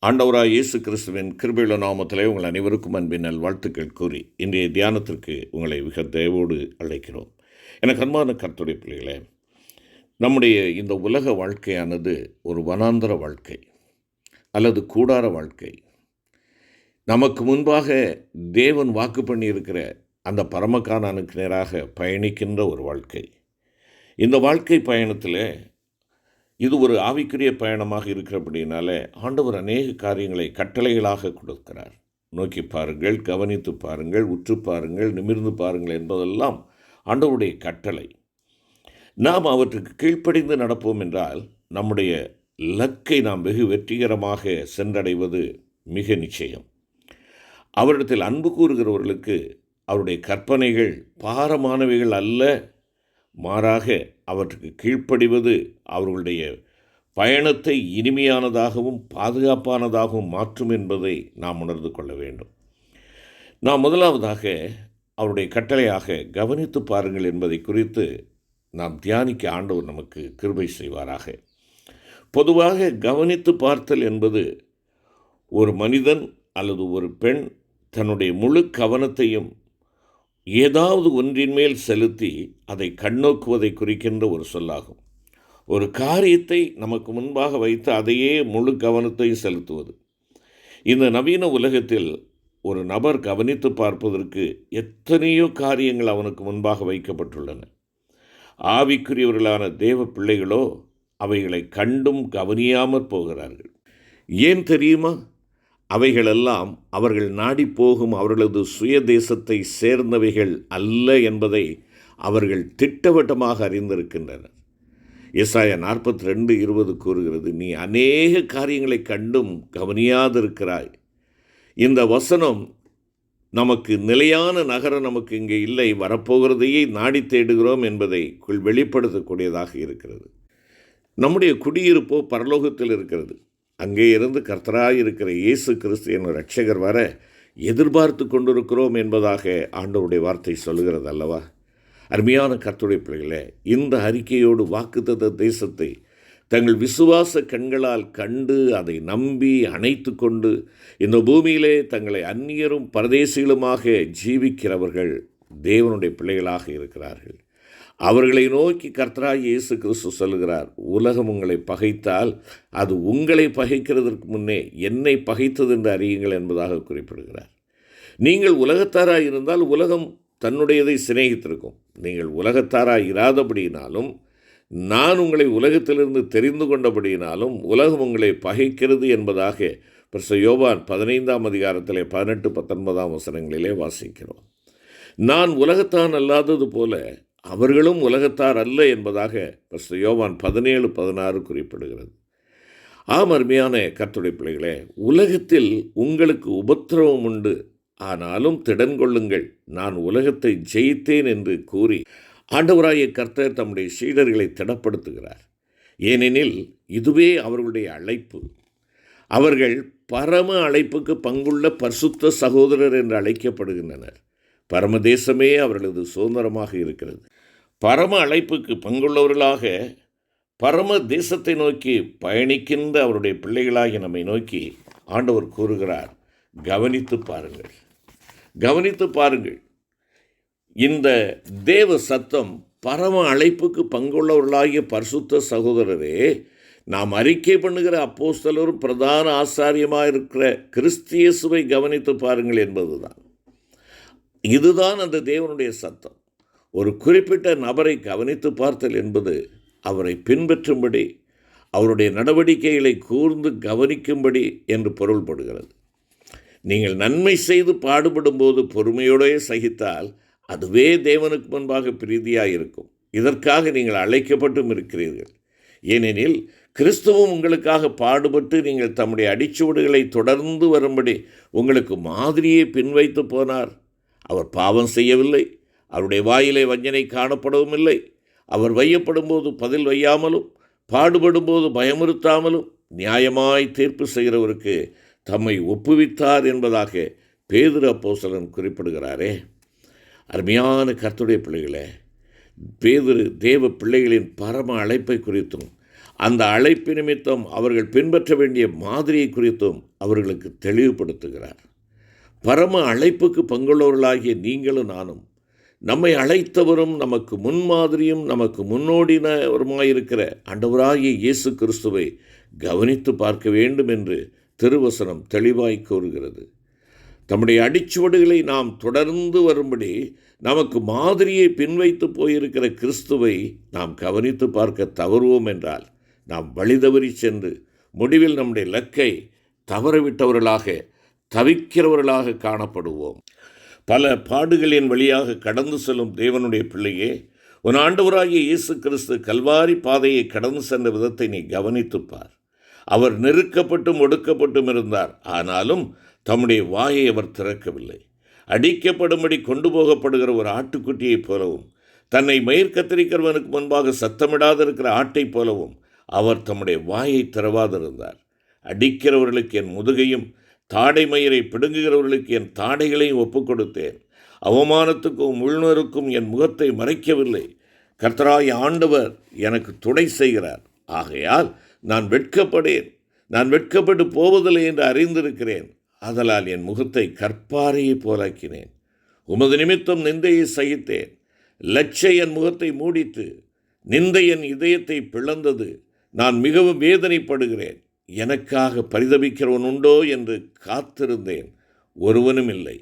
ஆண்டவராய் இயேசு கிறிஸ்துவின் கிருபையுள்ள நாமத்திலே உங்கள் அனைவருக்கும் அன்பின் நல்வாழ்த்துக்கள் கூறி இன்றைய தியானத்திற்கு உங்களை மிக தயவோடு அழைக்கிறோம். எனக்கு அன்பான கர்த்தருடைய பிள்ளைகளே, நம்முடைய இந்த உலக வாழ்க்கையானது ஒரு வனாந்தர வாழ்க்கை அல்லது கூடார வாழ்க்கை. நமக்கு முன்பாக தேவன் வாக்கு பண்ணி இருக்கிற அந்த பரமகானானுக்கு நேராக பயணிக்கின்ற ஒரு வாழ்க்கை. இந்த வாழ்க்கை பயணத்தில் இது ஒரு ஆவிக்குரிய பயணமாக இருக்கிறபடினால ஆண்டவர் அநேக காரியங்களை கட்டளைகளாக கொடுக்கிறார். நோக்கி பாருங்கள், கவனித்து பாருங்கள், உற்று பாருங்கள், நிமிர்ந்து பாருங்கள் என்பதெல்லாம் ஆண்டவருடைய கட்டளை. நாம் அவற்றுக்கு கீழ்ப்படிந்து நடப்போம் என்றால் நம்முடைய இலக்கை நாம் வெகு வெற்றிகரமாக சென்றடைவது மிக நிச்சயம். அவரிடத்தில் அன்பு கூறுகிறவர்களுக்கு அவருடைய கற்பனைகள் பாரமானவைகள் அல்ல, மாறாக அவற்றுக்கு கீழ்ப்படிவது அவர்களுடைய பயணத்தை இனிமையானதாகவும் பாதுகாப்பானதாகவும் மாற்றும் என்பதை நாம் உணர்ந்து கொள்ள வேண்டும். நாம் முதலாவதாக அவருடைய கட்டளையாக கவனித்து பாருங்கள் என்பதை குறித்து நாம் தியானிக்க ஆண்டவர் நமக்கு கிருபை செய்வாராக. பொதுவாக கவனித்து பார்த்தல் என்பது ஒரு மனிதன் அல்லது ஒரு பெண் தன்னுடைய முழு கவனத்தையும் ஏதாவது ஒன்றின் மேல் செலுத்தி அதை கண்ணோக்குவதை குறிக்கின்ற ஒரு சொல்லாகும். ஒரு காரியத்தை நமக்கு முன்பாக வைத்து அதையே முழு கவனத்தையும் செலுத்துவது. இந்த நவீன உலகத்தில் ஒரு நபர் கவனித்து பார்ப்பதற்கு எத்தனையோ காரியங்கள் அவனுக்கு முன்பாக வைக்கப்பட்டுள்ளன. ஆவிக்குரியவர்களான தேவ பிள்ளைகளோ அவைகளை கண்டும் கவனியாமற் போகிறார்கள். ஏன் தெரியுமா? அவைகளெல்லாம் அவர்கள் நாடி போகும் அவர்களது சுய தேசத்தை சேர்ந்தவைகள் அல்ல என்பதை அவர்கள் திட்டவட்டமாக அறிந்திருக்கின்றனர். எசாயா 42:20 கூறுகிறது, நீ அநேக காரியங்களை கண்டும் கவனியாதிருக்கிறாய். இந்த வசனம் நமக்கு நிலையான நகரம் நமக்கு இங்கே இல்லை, வரப்போகிறதையே நாடி தேடுகிறோம் என்பதை வெளிப்படுத்தக்கூடியதாக இருக்கிறது. நம்முடைய குடியிருப்போ பரலோகத்தில் இருக்கிறது. அங்கே இருந்து கர்த்தராய் இருக்கிற இயேசு கிறிஸ்து என்ற இரட்சகர் வர எதிர்பார்த்து கொண்டிருக்கிறோம் என்பதாக ஆண்டவருடைய வார்த்தை சொல்லுகிறது அல்லவா? அருமையான கர்த்தருடைய பிள்ளைகளே, இந்த அறிக்கையோடு வாக்குத்தத்த தேசத்தை தங்கள் விசுவாச கண்களால் கண்டு அதை நம்பி அணைத்து கொண்டு இந்த பூமியிலே தங்களை அந்நியரும் பரதேசிகளுமாக ஜீவிக்கிறவர்கள் தேவனுடைய பிள்ளைகளாக இருக்கிறார்கள். அவர்களை நோக்கி கர்த்தராகிய இயேசு கிறிஸ்து சொல்லுகிறார், உலகம் உங்களை பகைத்தால் அது உங்களை பகைக்கிறதற்கு முன்னே என்னை பகைத்தது என்று அறியுங்கள் என்பதாக குறிப்பிடுகிறார். நீங்கள் உலகத்தாராய் இருந்தால் உலகம் தன்னுடையதை சிநேகித்திருக்கும். நீங்கள் தாராய் இராதபடியினாலும் நான் உங்களை உலகத்திலிருந்து தெரிந்து கொண்டபடியினாலும் உலகம் உங்களை பகைக்கிறது என்பதாக யோவான் 15ஆம் அதிகாரத்திலே 18-19 வசனங்களிலே வாசிக்கிறோம். நான் உலகத்தான் அல்லாதது போல அவர்களும் உலகத்தார் அல்ல என்பதாக யோவான் 17-16 குறிப்பிடுகிறது. அருமையான கர்த்தருடைய பிள்ளைகளே, உலகத்தில் உங்களுக்கு உபத்திரவம் உண்டு, ஆனாலும் திடன் கொள்ளுங்கள், நான் உலகத்தை ஜெயித்தேன் என்று கூறி ஆண்டவராகிய கர்த்தர் தம்முடைய சீடர்களை திடப்படுத்துகிறார். ஏனெனில் இதுவே அவர்களுடைய அழைப்பு. அவர்கள் பரம அழைப்புக்கு பங்குள்ள பரிசுத்த சகோதரர் என்று அழைக்கப்படுகின்றனர். பரமதேசமே அவர்களது சுதந்திரமாக இருக்கிறது. பரம அழைப்புக்கு பங்குள்ளவர்களாக பரம தேசத்தை நோக்கி பயணிக்கின்ற அவருடைய பிள்ளைகளாகி நம்மை நோக்கி ஆண்டவர் கூறுகிறார், கவனித்து பாருங்கள், கவனித்து பாருங்கள். இந்த தேவ சத்தம் பரம அழைப்புக்கு பங்குள்ளவர்களாகிய பரிசுத்த சகோதரரே, நாம் அறிக்கை பண்ணுகிற அப்போஸ்தலரும் பிரதான ஆசாரியமாக இருக்கிற கிறிஸ்து இயேசுவை கவனித்து பாருங்கள் என்பதுதான். இதுதான் அந்த தேவனுடைய சத்தம். ஒரு குறிப்பிட்ட நபரை கவனித்து பார்த்தல் என்பது அவரை பின்பற்றும்படி, அவருடைய நடவடிக்கைகளை கூர்ந்து கவனிக்கும்படி என்று பொருள்படுகிறது. நீங்கள் நன்மை செய்து பாடுபடும் போது பொறுமையோடே சகித்தால் அதுவே தேவனுக்கு முன்பாக பிரீதியாக இருக்கும். இதற்காக நீங்கள் அழைக்கப்பட்டும் இருக்கிறீர்கள். ஏனெனில் கிறிஸ்துவும் உங்களுக்காக பாடுபட்டு நீங்கள் தம்முடைய அடிச்சுவடுகளை தொடர்ந்து வரும்படி உங்களுக்கு மாதிரியை பின்வைத்து போனார். அவர் பாவம் செய்யவில்லை, அவருடைய வாயிலே வஞ்சனை காணப்படவும் இல்லை. அவர் வையப்படும் போது பதில் வையாமலும் பாடுபடும் போது பயமுறுத்தாமலும் நியாயமாய் தீர்ப்பு செய்கிறவருக்கு தம்மை ஒப்புவித்தார் என்பதாக பேதுரு அப்போஸ்தலன் குறிப்பிடுகிறாரே. அருமையான கர்த்தருடைய பிள்ளைகளே, பேதுரு தேவ பிள்ளைகளின் பரம அழைப்பை குறித்தும் அந்த அழைப்பு நிமித்தம் அவர்கள் பின்பற்ற வேண்டிய மாதிரியை குறித்தும் அவர்களுக்கு தெளிவுபடுத்துகிறார். பரம அழைப்புக்கு பங்குள்ளவர்களாகிய நீங்களும் நானும் நம்மை அழைத்தவரும் நமக்கு முன்மாதிரியும் நமக்கு முன்னோடினவருமாயிருக்கிற ஆண்டவராகிய இயேசு கிறிஸ்துவை கவனித்து பார்க்க வேண்டும் என்று திருவசனம் தெளிவாய் கூறுகிறது. தம்முடைய அடிச்சுவடுகளை நாம் தொடர்ந்து வரும்படி நமக்கு மாதிரியை பின்வைத்து போயிருக்கிற கிறிஸ்துவை நாம் கவனித்து பார்க்க தவறுவோம் என்றால் நாம் வழிதவறி சென்று முடிவில் நம்முடைய இலக்கை தவறவிட்டவர்களாக தவிக்கிறவர்களாக காணப்படுவோம். பல பாடுகளின் வழியாக கடந்து செல்லும் தேவனுடைய பிள்ளையே, உன் ஆண்டவராகிய இயேசு கிறிஸ்து கல்வாரி பாதையை கடந்து சென்ற விதத்தை நீ கவனித்துப்பார். அவர் நெருக்கப்பட்டும் ஒடுக்கப்பட்டும் இருந்தார். ஆனாலும் தம்முடைய வாயை அவர் திறக்கவில்லை. அடிக்கப்படும்படி கொண்டு போகப்படுகிற ஒரு ஆட்டுக்குட்டியைப் போலவும் தன்னை மயிர் கத்தரிக்கிறவனுக்கு முன்பாக சத்தமிடாதிருக்கிற ஆட்டைப் போலவும் அவர் தம்முடைய வாயை திறவாதிருந்தார். அடிக்கிறவர்களுக்கு என் முதுகையும் தாடை மயிரை பிடுங்குகிறவர்களுக்கு என் தாடைகளையும் ஒப்புக் கொடுத்தேன். அவமானத்துக்கும் உள்நருக்கும் என் முகத்தை மறைக்கவில்லை. கர்த்தராகிய ஆண்டவர் எனக்கு துணை செய்கிறார். ஆகையால் நான் வெட்கப்பட்டு போவதில்லை என்று அறிந்திருக்கிறேன். ஆதலால் என் முகத்தை கற்பாறையை போலாக்கினேன். உமது நிமித்தம் நிந்தையை சகித்தேன். லட்சை என் முகத்தை மூடித்து நிந்தை என் இதயத்தை பிளந்தது. நான் மிகவும் வேதனைப்படுகிறேன். எனக்காக பரிதபிக்கிறவன் உண்டோ என்று காத்திருந்தேன், ஒருவனும் இல்லை.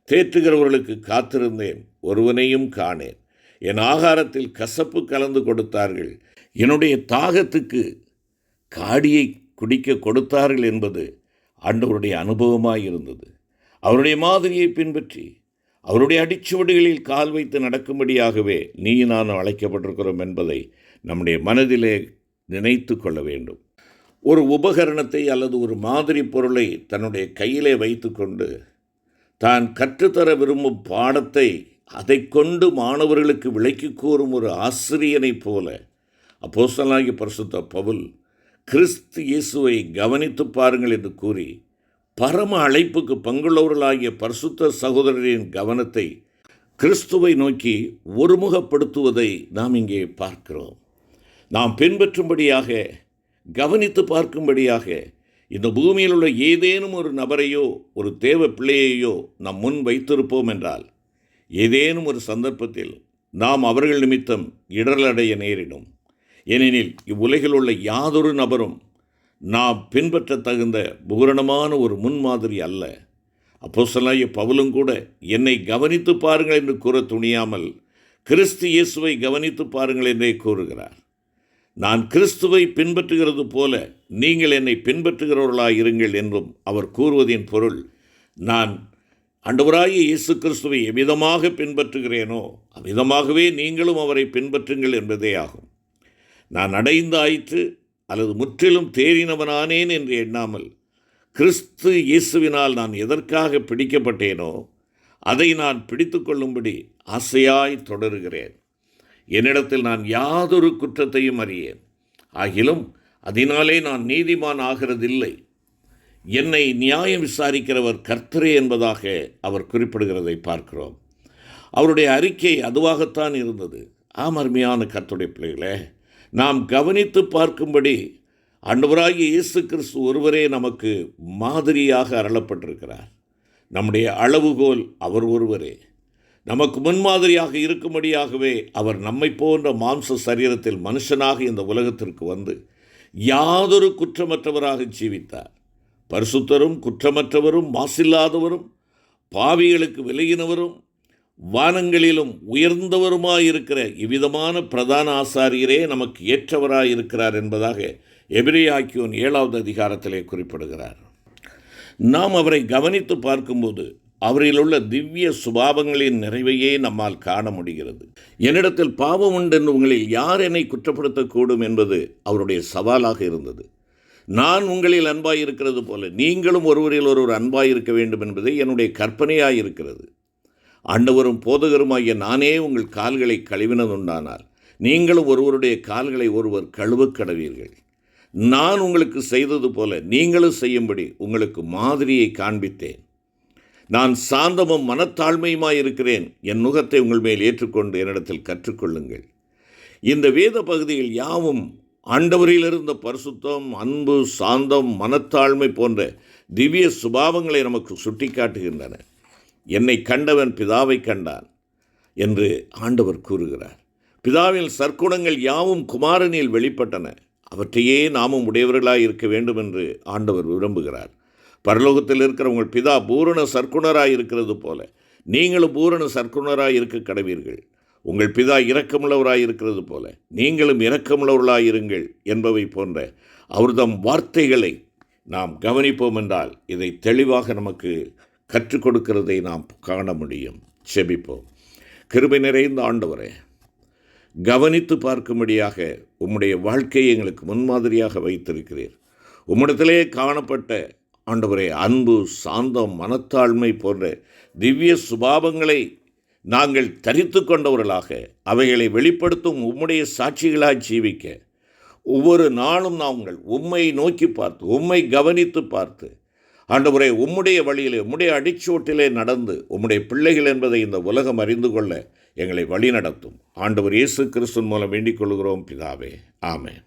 தேற்றுகிறவர்களுக்கு காத்திருந்தேன், ஒருவனையும் காணேன். என் ஆகாரத்தில் கசப்பு கலந்து கொடுத்தார்கள். என்னுடைய தாகத்துக்கு காடியை குடிக்க கொடுத்தார்கள் என்பது ஆண்டவருடைய அனுபவமாயிருந்தது. அவருடைய மாதிரியை பின்பற்றி அவருடைய அடிச்சுவடுகளில் கால் வைத்து நடக்கும்படியாகவே நீ நானும் அழைக்கப்பட்டிருக்கிறோம் என்பதை நம்முடைய மனதிலே நினைத்து கொள்ள வேண்டும். ஒரு உபகரணத்தை அல்லது ஒரு மாதிரி பொருளை தன்னுடைய கையிலே வைத்து கொண்டு தான் கற்றுத்தர விரும்பும் பாடத்தை அதை கொண்டு மாணவர்களுக்கு விளக்கி கூறும் ஒரு ஆசிரியனைப் போல அப்போஸ்தலனாகிய பரிசுத்த பவுல் கிறிஸ்து இயேசுவை கவனித்து பாருங்கள் என்று கூறி பரம அழைப்புக்கு பங்குள்ளவர்களாகிய பரிசுத்த சகோதரரின் கவனத்தை கிறிஸ்துவை நோக்கி ஒருமுகப்படுத்துவதை நாம் இங்கே பார்க்கிறோம். நாம் பின்பற்றும்படியாக, கவனித்து பார்க்கும்படியாக இந்த பூமியில் உள்ள ஏதேனும் ஒரு நபரையோ ஒரு தேவ பிள்ளையையோ நாம் முன் வைத்திருப்போம் என்றால் ஏதேனும் ஒரு சந்தர்ப்பத்தில் நாம் அவர்கள் நிமித்தம் இடரலடைய நேரிடும். ஏனெனில் இவ்வுலகில் உள்ள யாதொரு நபரும் நாம் பின்பற்ற தகுந்த பூரணமான ஒரு முன்மாதிரி அல்ல. அப்போஸ்தலனாகிய பவுலும் கூட என்னை கவனித்து பாருங்கள் என்று கூற துணியாமல் கிறிஸ்து இயேசுவை கவனித்து பாருங்கள் என்றே கூறுகிறார். நான் கிறிஸ்துவை பின்பற்றுகிறது போல நீங்கள் என்னை பின்பற்றுகிறவர்களாக இருங்கள் என்றும் அவர் கூறுவதின் பொருள், நான் ஆண்டவராகிய இயேசு கிறிஸ்துவை எவ்விதமாக பின்பற்றுகிறேனோ அவ்விதமாகவே நீங்களும் அவரை பின்பற்றுங்கள் என்பதே ஆகும். நான் அடைந்தாயிற்று அல்லது முற்றிலும் தேறினவனானேன் என்று எண்ணாமல் கிறிஸ்து இயேசுவினால் நான் எதற்காக பிடிக்கப்பட்டேனோ அதை நான் பிடித்து கொள்ளும்படி ஆசையாய் தொடருகிறேன். என்னிடத்தில் நான் யாதொரு குற்றத்தையும் அறியேன். ஆகிலும் அதனாலே நான் நீதிமான் ஆகிறதில்லை. என்னை நியாயம் விசாரிக்கிறவர் கர்த்தரே என்பதாக அவர் குறிப்பிடுகிறதை பார்க்கிறோம். அவருடைய அறிக்கை அதுவாகத்தான் இருந்தது. அருமையான கர்த்தருடைய பிள்ளைகளே, நாம் கவனித்து பார்க்கும்படி ஆண்டவராகிய இயேசு கிறிஸ்து ஒருவரே நமக்கு மாதிரியாக அருளப்பட்டிருக்கிறார். நம்முடைய அளவுகோல் அவர் ஒருவரே. நமக்கு முன்மாதிரியாக இருக்கும்படியாகவே அவர் நம்மை போன்ற மாம்ச சரீரத்தில் மனுஷனாக இந்த உலகத்திற்கு வந்து யாதொரு குற்றமற்றவராக ஜீவித்தார். பரிசுத்தரும் குற்றமற்றவரும் மாசில்லாதவரும் பாவிகளுக்கு விலகினவரும் வானங்களிலும் உயர்ந்தவருமாயிருக்கிற இவ்விதமான பிரதான ஆசாரியரே நமக்கு ஏற்றவராயிருக்கிறார் என்பதாக எபிரேயர் 7வது அதிகாரத்திலே குறிப்பிடுகிறார். நாம் அவரை கவனித்து பார்க்கும்போது அவரில் உள்ள திவ்ய சுபாவங்களின் நிறைவையே நம்மால் காண முடிகிறது. என்னிடத்தில் பாவம் உண்டென்று உங்களில் யார் என்னை குற்றப்படுத்தக்கூடும் என்பது அவருடைய சவாலாக இருந்தது. நான் உங்களில் அன்பாயிருக்கிறது போல நீங்களும் ஒருவரில் ஒருவர் அன்பாயிருக்க வேண்டும் என்பதே என்னுடைய கற்பனையாயிருக்கிறது. ஆண்டவரும் போதகருமாகிய நானே உங்கள் கால்களை கழுவினதுண்டானால் நீங்களும் ஒருவருடைய கால்களை ஒருவர் கழுவக் கடவீர்கள். நான் உங்களுக்கு செய்தது போல நீங்களும் செய்யும்படி உங்களுக்கு மாதிரியை காண்பித்தேன். நான் சாந்தமும் மனத்தாழ்மையுமாயிருக்கிறேன். என் நுகத்தை உங்கள் மேல் ஏற்றுக்கொண்டு என்னிடத்தில் கற்றுக்கொள்ளுங்கள். இந்த வேத பகுதியில் யாவும் ஆண்டவரில் இருந்த பரிசுத்தம், அன்பு, சாந்தம், மனத்தாழ்மை போன்ற திவ்ய சுபாவங்களை நமக்கு சுட்டி காட்டுகின்றன. என்னை கண்டவன் பிதாவை கண்டான் என்று ஆண்டவர் கூறுகிறார். பிதாவின் சற்குணங்கள் யாவும் குமாரனில் வெளிப்பட்டன. அவற்றையே நாமும் உடையவர்களாய் இருக்க வேண்டும் என்று ஆண்டவர் விரும்புகிறார். பரலோகத்தில் இருக்கிற உங்கள் பிதா பூரண சற்குணராய் இருக்கிறது போல நீங்களும் பூரண சற்குணராய் இருக்க கடவீர்கள். உங்கள் பிதா இரக்கமுள்ளவராய் இருக்கிறது போல நீங்களும் இரக்கமுள்ளவர்களாய் இருங்கள் என்பவை போன்ற அவர்தம் வார்த்தைகளை நாம் கவனிப்போம் என்றால் இதை தெளிவாக நமக்கு கற்றுக் கொடுக்கிறதை நாம் காண முடியும். செபிப்போம். கிருபை நிறைந்த ஆண்டவரே, கவனித்து பார்க்கும்படியாக உம்முடைய வாழ்க்கையை எங்களுக்கு முன்மாதிரியாக வைத்திருக்கிறீர். உம்மிடத்திலே காணப்பட்ட ஆண்டவரே அன்பு, சாந்தம், மனத்தாழ்மை போன்ற திவ்ய சுபாவங்களை நாங்கள் தரித்து கொண்டவர்களாக அவைகளை வெளிப்படுத்தும் உம்முடைய சாட்சிகளாய் ஜீவிக்க ஒவ்வொரு நாளும் நாங்கள் உம்மை நோக்கி பார்த்து உம்மை கவனித்து பார்த்து ஆண்டவரே உம்முடைய வழியிலே உம்முடைய அடிச்சோட்டிலே நடந்து உம்முடைய பிள்ளைகள் என்பதை இந்த உலகம் அறிந்து கொள்ள எங்களை வழி நடத்தும். ஆண்டவர் இயேசு கிறிஸ்துவின் மூலம் வேண்டிக் கொள்கிறோம் பிதாவே. ஆமென்.